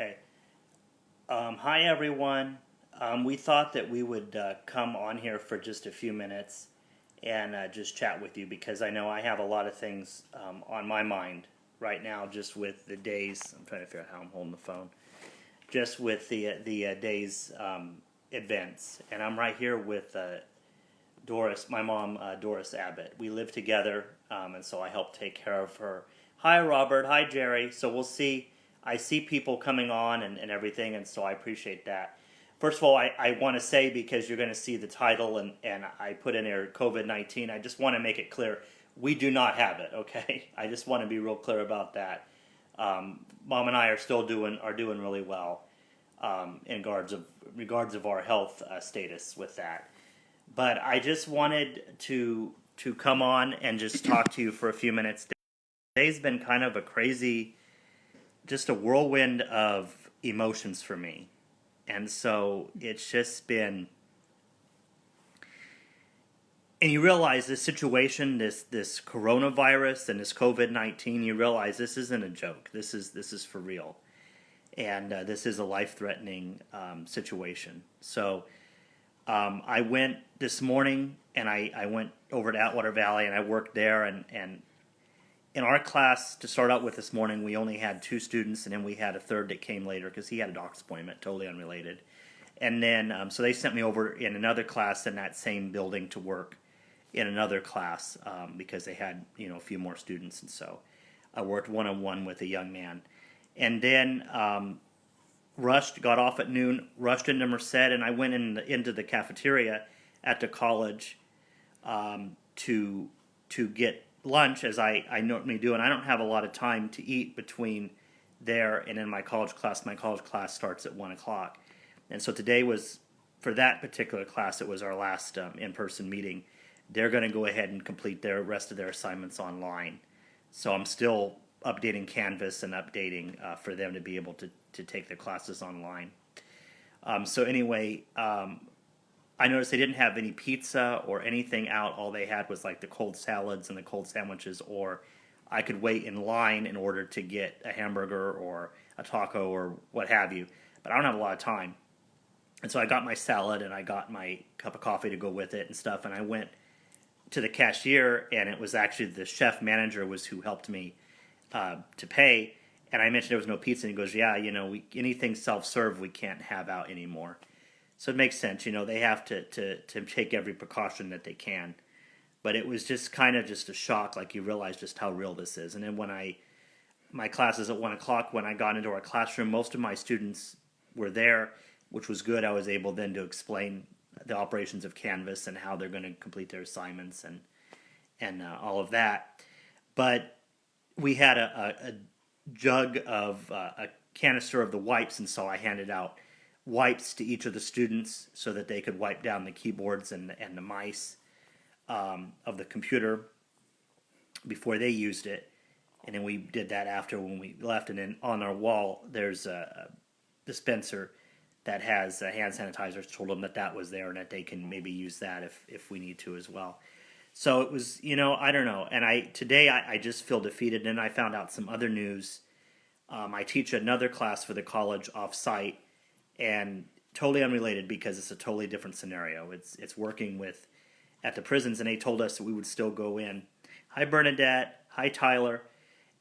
Okay. Hi, everyone. We thought that we would come on here for just a few minutes and just chat with you because I know I have a lot of things on my mind right now, just with the days. I'm trying to figure out how I'm holding the phone. Just with the day's events, and I'm right here with Doris, my mom, Doris Abbott. We live together, and so I help take care of her. Hi, Robert. Hi, Jerry. So we'll see. I see people coming on and everything, and so I appreciate that. First of all, I want to say, because you're going to see the title, and I put in there COVID-19, I just want to make it clear, we do not have it, okay? I just want to be real clear about that. Mom and I are still doing really well in regards of our health status with that. But I just wanted to come on and just talk to you for a few minutes. Today's been kind of a crazy, just a whirlwind of emotions for me. And so it's just been, and you realize this situation, this coronavirus and this COVID-19, you realize this isn't a joke. This is for real. And this is a life-threatening situation. So I went this morning, and I went over to Atwater Valley, and I worked there. And in our class, to start out with this morning, we only had 2 students, and then we had a third that came later because he had a doctor's appointment, totally unrelated. And then, so they sent me over in another class in that same building to work in another class because they had, a few more students. And so I worked one-on-one with a young man. And then got off at noon, rushed into Merced, and I went into the cafeteria at the college to get lunch, as I normally do. And I don't have a lot of time to eat between there and in my college class. My college class starts at 1 o'clock. And so today was, for that particular class, it was our last in-person meeting. They're going to go ahead and complete the rest of their assignments online. So I'm still updating Canvas and updating for them to be able to take their classes online. So anyway, I noticed they didn't have any pizza or anything out. All they had was like the cold salads and the cold sandwiches, or I could wait in line in order to get a hamburger or a taco or what have you. But I don't have a lot of time. And so I got my salad and I got my cup of coffee to go with it and stuff. And I went to the cashier, and it was actually the chef manager was who helped me to pay. And I mentioned there was no pizza, and he goes, yeah, anything self-serve we can't have out anymore. So it makes sense, they have to take every precaution that they can. But it was just kind of just a shock, like you realize just how real this is. And then my class is at 1 o'clock, when I got into our classroom, most of my students were there, which was good. I was able then to explain the operations of Canvas and how they're going to complete their assignments and all of that. But we had a jug of a canister of the wipes, and so I handed out wipes to each of the students so that they could wipe down the keyboards and the mice of the computer before they used it. And then we did that after when we left. And then on our wall, there's a dispenser that has hand sanitizers. Told them that was there and that they can maybe use that if we need to as well. So it was, I don't know. And today I just feel defeated. And I found out some other news. I teach another class for the college off-site, and totally unrelated because it's a totally different scenario. It's working at the prisons, and they told us that we would still go in. Hi, Bernadette. Hi, Tyler.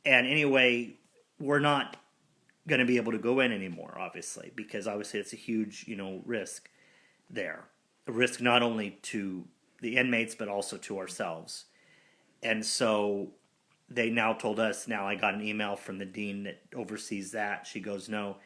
And anyway, we're not going to be able to go in anymore, obviously, because obviously it's a huge, risk there. A risk not only to the inmates, but also to ourselves. And so they now told us, now I got an email from the dean that oversees that. She goes, no,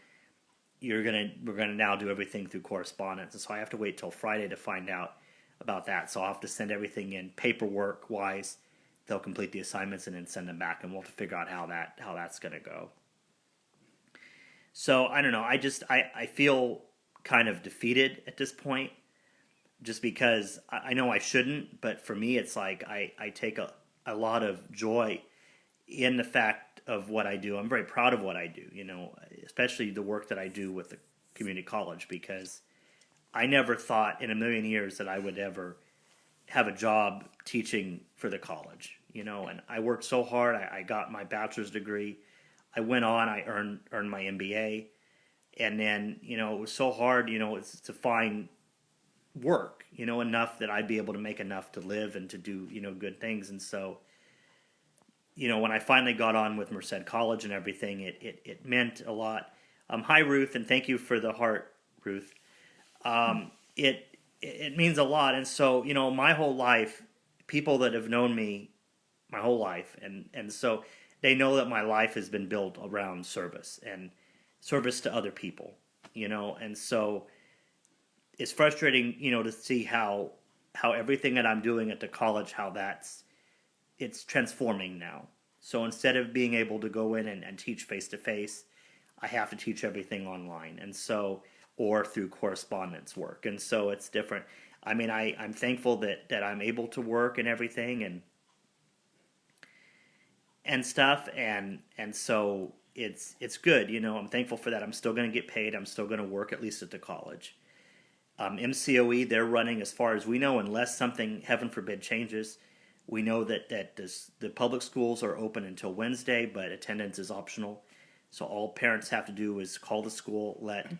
we're gonna now do everything through correspondence. And so I have to wait till Friday to find out about that. So I'll have to send everything in paperwork wise. They'll complete the assignments and then send them back, and we'll have to figure out how that's gonna go. So I don't know. I feel kind of defeated at this point, just because I know I shouldn't, but for me it's like I take a lot of joy in the fact of what I do. I'm very proud of what I do, especially the work that I do with the community college, because I never thought in a million years that I would ever have a job teaching for the college, and I worked so hard. I got my bachelor's degree. I went on, I earned my MBA, And then, it was so hard, it's to find work, enough that I'd be able to make enough to live and to do, good things. And so, when I finally got on with Merced College and everything, it meant a lot. Hi, Ruth, and thank you for the heart, Ruth. It means a lot. And so, my whole life, people that have known me my whole life, and so they know that my life has been built around service and service to other people, and so it's frustrating, to see how everything that I'm doing at the college, how it's transforming now. So instead of being able to go in and teach face to face, I have to teach everything online, and so, or through correspondence work, and so it's different. I mean, I'm thankful that I'm able to work and everything and stuff, and so it's good. I'm thankful for that. I'm still going to get paid. I'm still going to work, at least at the college. MCOE, they're running, as far as we know, unless something, heaven forbid, changes. We know that the public schools are open until Wednesday, but attendance is optional. So all parents have to do is call the school, let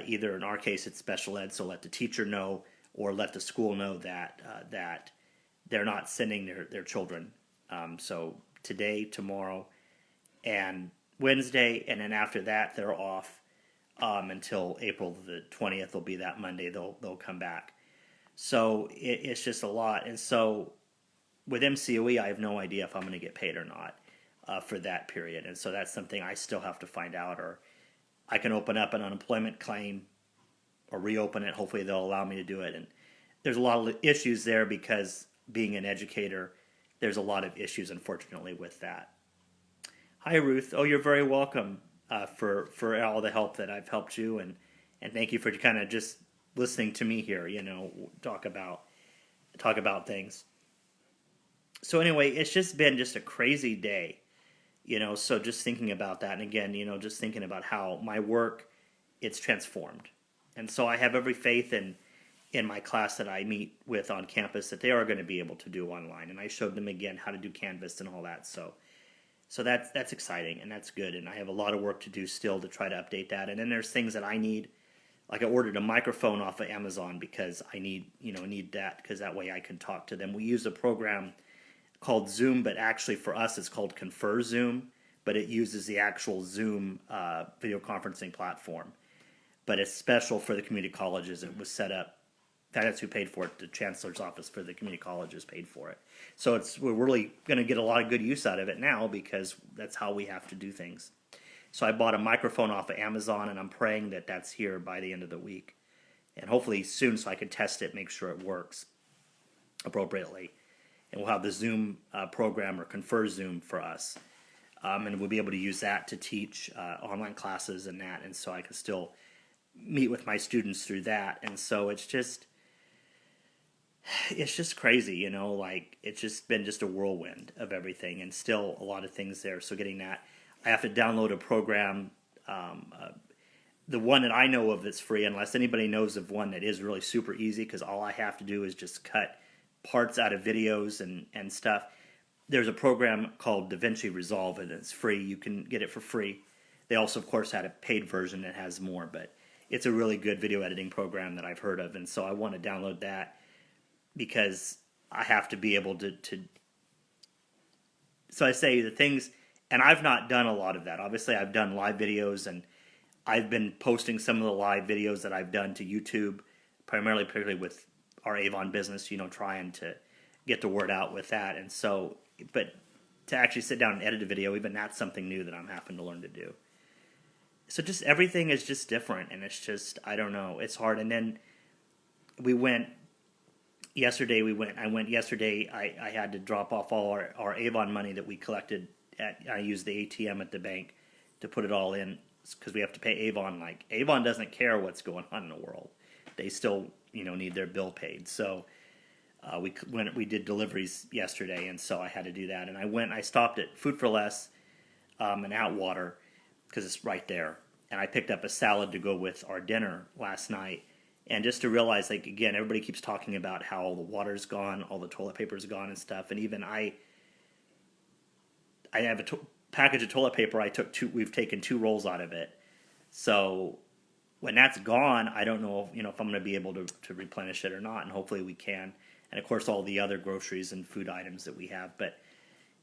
either, in our case, it's special ed, so let the teacher know, or let the school know that they're not sending their children. So today, tomorrow, and Wednesday, and then after that they're off until April the 20th. Will be that Monday. They'll come back. So it's just a lot. And so with MCOE, I have no idea if I'm going to get paid or not for that period. And so that's something I still have to find out. Or I can open up an unemployment claim or reopen it. Hopefully they'll allow me to do it. And there's a lot of issues there because being an educator, there's a lot of issues, unfortunately, with that. Hi, Ruth. Oh, you're very welcome for all the help that I've helped you, and thank you for kind of just listening to me here. Talk about things. So anyway, it's just been just a crazy day. So just thinking about that, and again, just thinking about how my work, it's transformed, and so I have every faith in my class that I meet with on campus that they are going to be able to do online. And I showed them again how to do Canvas and all that. So that's exciting and that's good. And I have a lot of work to do still to try to update that. And then there's things that I need, like I ordered a microphone off of Amazon because I need that, because that way I can talk to them. We use a program called Zoom, but actually for us it's called Confer Zoom, but it uses the actual Zoom video conferencing platform. But it's special for the community colleges. It was set up. That's who paid for it. The Chancellor's Office for the community colleges paid for it. So we're really going to get a lot of good use out of it now because that's how we have to do things. So I bought a microphone off of Amazon, and I'm praying that that's here by the end of the week. And hopefully soon so I can test it, make sure it works appropriately. And we'll have the Zoom program or Confer Zoom for us. And we'll be able to use that to teach online classes and that. And so I can still meet with my students through that. And so it's just crazy, like it's just been just a whirlwind of everything, and still a lot of things there. So getting that, I have to download a program, the one that I know of that's free, unless anybody knows of one that is really super easy, because all I have to do is just cut parts out of videos and stuff. There's a program called DaVinci Resolve, and it's free. You can get it for free. They also, of course, had a paid version that has more, but it's a really good video editing program that I've heard of, and so I want to download that because I have to be able to so I say the things, and I've not done a lot of that. Obviously, I've done live videos, and I've been posting some of the live videos that I've done to YouTube, particularly with our Avon business, trying to get the word out with that. And so, but to actually sit down and edit a video, even that's something new that I'm having to learn to do. So just everything is just different, and it's just, I don't know, it's hard. And then I went yesterday, I had to drop off all our Avon money that we collected. I used the ATM at the bank to put it all in because we have to pay Avon. Like, Avon doesn't care what's going on in the world. They still, need their bill paid. So we did deliveries yesterday, and so I had to do that. And I stopped at Food for Less and Outwater because it's right there. And I picked up a salad to go with our dinner last night. And just to realize, like, again, everybody keeps talking about how all the water's gone, all the toilet paper's gone and stuff. And even I have a package of toilet paper. We've taken 2 rolls out of it. So when that's gone, I don't know, if I'm going to be able to replenish it or not, and hopefully we can. And of course, all the other groceries and food items that we have. But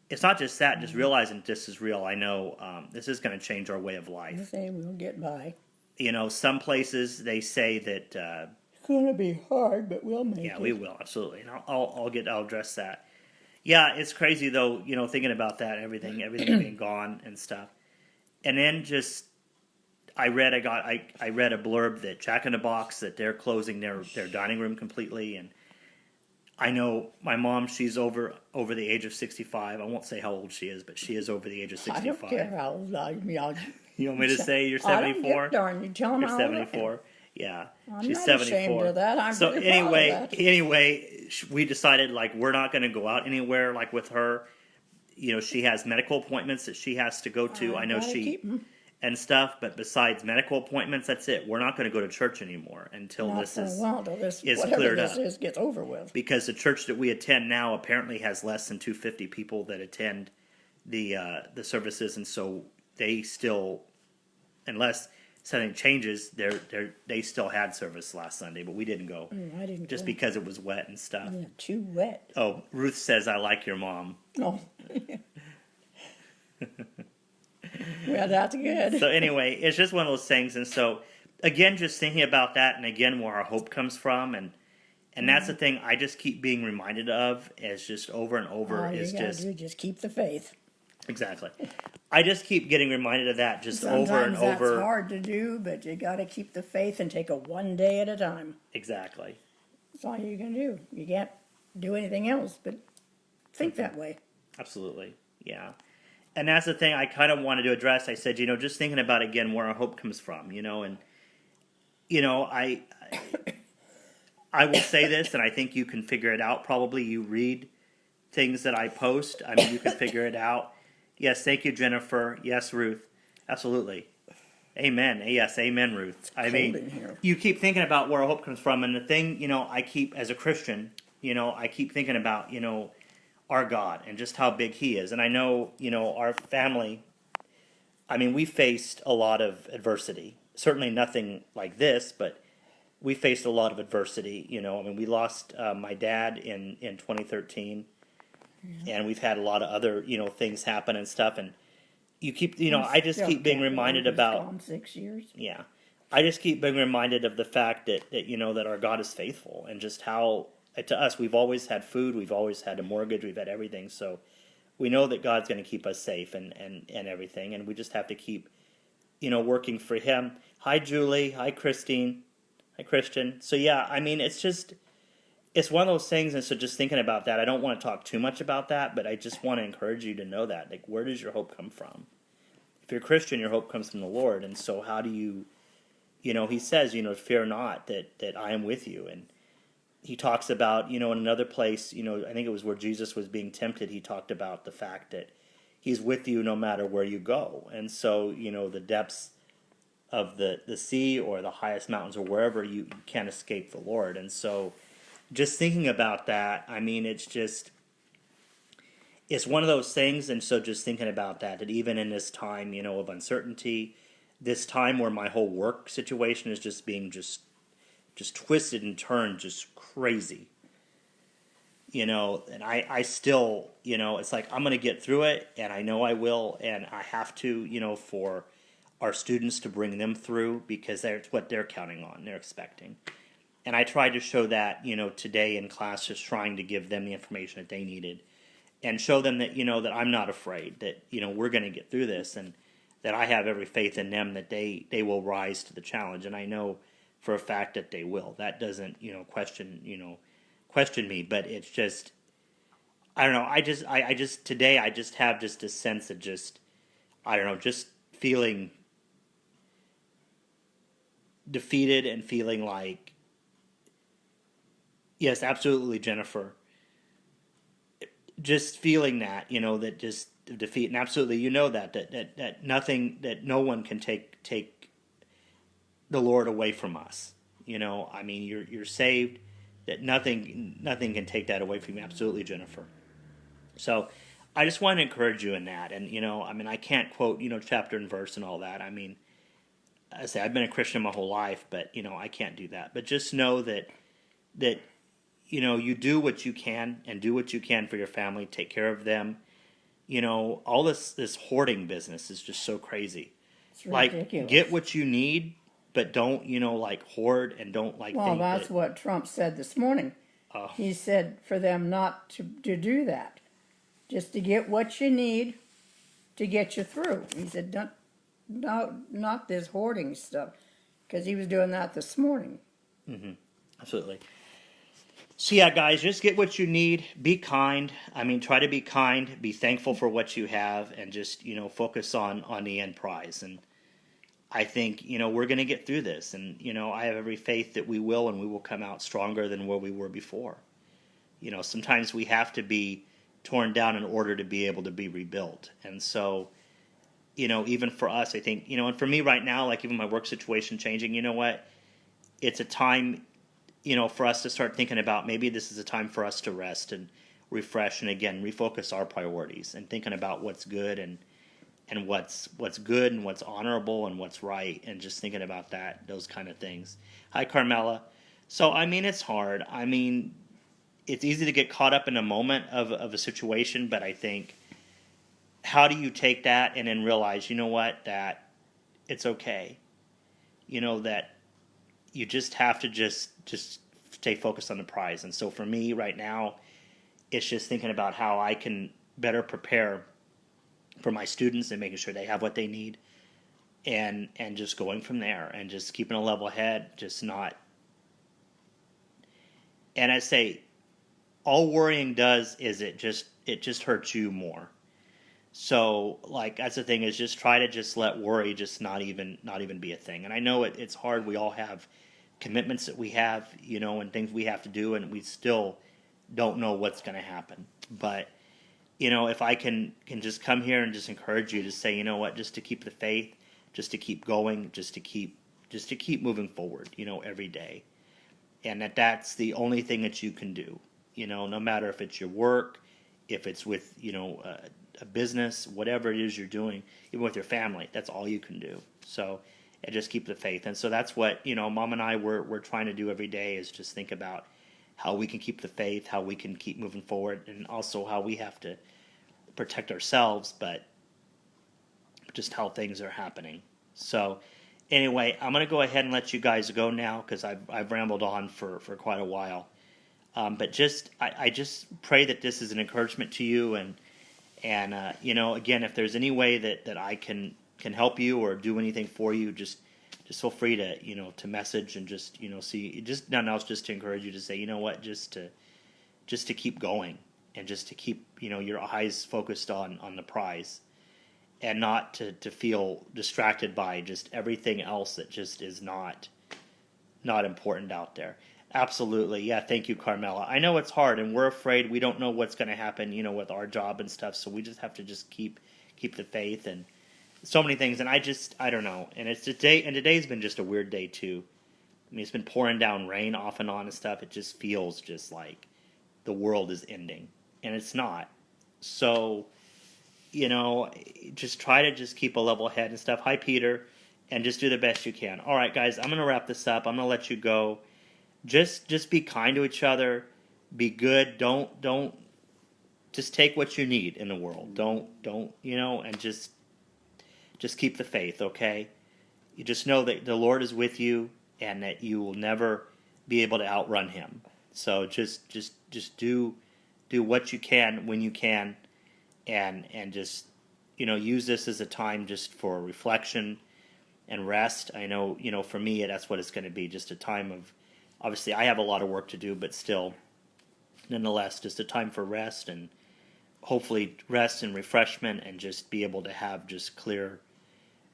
it's not just that; just realizing this is real. I know this is going to change our way of life. Say we'll get by. Some places they say that. It's going to be hard, but we'll make it. Yeah, we will absolutely, and I'll address that. Yeah, it's crazy though. Thinking about that, everything being gone and stuff, and then just. I read a blurb that Jack in the Box that they're closing their dining room completely, and I know my mom, she's over the age of 65. I won't say how old she is, but she is over the age of 65. I don't care how old I am. You want me to say you're 74? I don't give a darn. You tell them you're how 74. Yeah, I'm she's not 74. ashamed of that. I'm so pretty proud of that. anyway, we decided we're not going to go out anywhere with her. She has medical appointments that she has to go to. I know she and stuff, but besides medical appointments, that's it. We're not going to go to church anymore until this is cleared up. Gets over with. Because the church that we attend now apparently has less than 250 people that attend the services, and so they still, unless something changes, they still had service last Sunday, but we didn't go. I didn't just go. because it was wet and stuff. Yeah, too wet. Oh, Ruth says I like your mom. Oh. Well, that's good. So anyway, it's just one of those things, and so again, just thinking about that, and again, where our hope comes from, and that's the thing I just keep being reminded of, is just over and over. Just keep the faith. Exactly. I just keep getting reminded of that, just over and over. Sometimes that's hard to do, but you got to keep the faith and take it one day at a time. Exactly. That's all you can do. You can't do anything else but think that way. Absolutely. Yeah. And that's the thing I kind of wanted to address. I said, just thinking about, again, where our hope comes from, and, I will say this, and I think you can figure it out. Probably you read things that I post. I mean, you can figure it out. Yes, thank you, Jennifer. Yes, Ruth. Absolutely. Amen. Yes, amen, Ruth. I mean, you keep thinking about where our hope comes from, and the thing, I keep, as a Christian, I keep thinking about, our God and just how big He is. And I know, our family, I mean, we faced a lot of adversity. Certainly nothing like this, but we faced a lot of adversity. I mean, we lost my dad in 2013, and we've had a lot of other, things happen and stuff. And you keep, I just keep being reminded about. Gone 6 years. Yeah, I just keep being reminded of the fact that that our God is faithful, and just how. To us, we've always had food, we've always had a mortgage, we've had everything, so we know that God's going to keep us safe and everything, and we just have to keep, working for Him. Hi, Julie. Hi, Christine. Hi, Christian. So, yeah, I mean, it's one of those things, and so just thinking about that, I don't want to talk too much about that, but I just want to encourage you to know that. Where does your hope come from? If you're a Christian, your hope comes from the Lord, and so how do you, He says, fear not that I am with you, and He talks about, in another place, I think it was where Jesus was being tempted, He talked about the fact that He's with you no matter where you go. And so, the depths of the sea or the highest mountains or wherever, you can't escape the Lord. And so just thinking about that, I mean, it's one of those things. And so just thinking about that even in this time, of uncertainty, this time where my whole work situation is just being just twisted and turned just crazy, and I still, it's like, I'm going to get through it, and I know I will, and I have to, for our students to bring them through, because that's what they're counting on, they're expecting. And I tried to show that, today in class, just trying to give them the information that they needed, and show them that, that I'm not afraid, that, we're going to get through this, and that I have every faith in them that they will rise to the challenge, and I know for a fact that they will. That doesn't, question me, but it's just, I don't know. I just today I just have just a sense of just, I don't know, just feeling defeated and feeling like, yes, absolutely, Jennifer. Just feeling that, that just defeat, and absolutely, that nothing, that no one can take the Lord away from us. I mean, you're saved, that nothing can take that away from you. Absolutely, Jennifer. So I just want to encourage you in that. And, I mean, I can't quote, chapter and verse and all that. I mean, I say I've been a Christian my whole life, but I can't do that. But just know that you do what you can and do what you can for your family, take care of them. All this hoarding business is just so crazy. It's Like, ridiculous. get what you need, but don't like hoard, and don't Well, think that's that. what Trump said this morning. Oh. He said for them not to do that, just to get what you need to get you through. He said, don't, no, not this hoarding stuff, because he was doing that this morning. Absolutely. So yeah, guys, just get what you need. Be kind. I mean, try to be kind. Be thankful for what you have, and just focus on the end prize. And I think we're going to get through this, and I have every faith that we will, and we will come out stronger than where we were before. Sometimes we have to be torn down in order to be able to be rebuilt, and so even for us, I think and for me right now, like even my work situation changing, what, it's a time for us to start thinking about maybe this is a time for us to rest and refresh, and again refocus our priorities, and thinking about what's good and what's good and what's honorable and what's right, and just thinking about those kind of things. Hi, Carmela. So I mean, it's hard. I mean, it's easy to get caught up in a moment of a situation, but I think, how do you take that and then realize, what, that it's okay, that you just have to just stay focused on the prize. And so for me right now, it's just thinking about how I can better prepare for my students and making sure they have what they need, and just going from there, and just keeping a level head, just not. And I say, all worrying does is it just hurts you more. So like, that's the thing, is just try to just let worry just not even be a thing. And I know it's hard. We all have commitments that we have, and things we have to do, and we still don't know what's going to happen. But if I can just come here and just encourage you to say, what, just to keep the faith, just to keep going, just to keep moving forward, every day, and that's the only thing that you can do. No matter if it's your work, if it's with a business, whatever it is you're doing, even with your family, that's all you can do. So, and just keep the faith. And so that's what Mom and I we're trying to do every day, is just think about how we can keep the faith, how we can keep moving forward, and also how we have to protect ourselves, but just how things are happening. So anyway, I'm going to go ahead and let you guys go now, because I've rambled on for quite a while. But I just pray that this is an encouragement to you, and again, if there's any way that I can help you or do anything for you, just feel free to to message, and just see, just nothing else, just to encourage you to say, what, just to keep going, and just to keep your eyes focused on the prize, and not to feel distracted by just everything else that just is not important out there. Absolutely. Yeah, thank you, Carmela. I know it's hard, and we're afraid. We don't know what's going to happen, with our job and stuff, so we just have to just keep the faith, and so many things. And I don't know. And it's today's been just a weird day too. I mean, it's been pouring down rain off and on and stuff. It just feels just like the world is ending, and it's not. So, just try to just keep a level head and stuff. Hi, Peter, and just do the best you can. All right, guys, I'm going to wrap this up. I'm going to let you go. Just be kind to each other. Be good. Don't just take what you need in the world. Don't and just keep the faith, okay? You just know that the Lord is with you, and that you will never be able to outrun him. So just do what you can when you can, and just use this as a time just for reflection and rest. I know for me that's what it's going to be, just a time of, obviously I have a lot of work to do, but still, nonetheless, just a time for rest, and hopefully rest and refreshment, and just be able to have just clear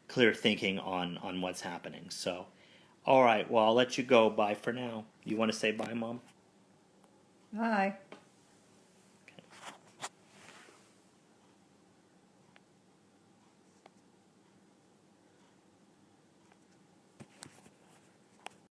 thinking on what's happening. So, all right, well, I'll let you go. Bye for now. You want to say bye, Mom? Bye.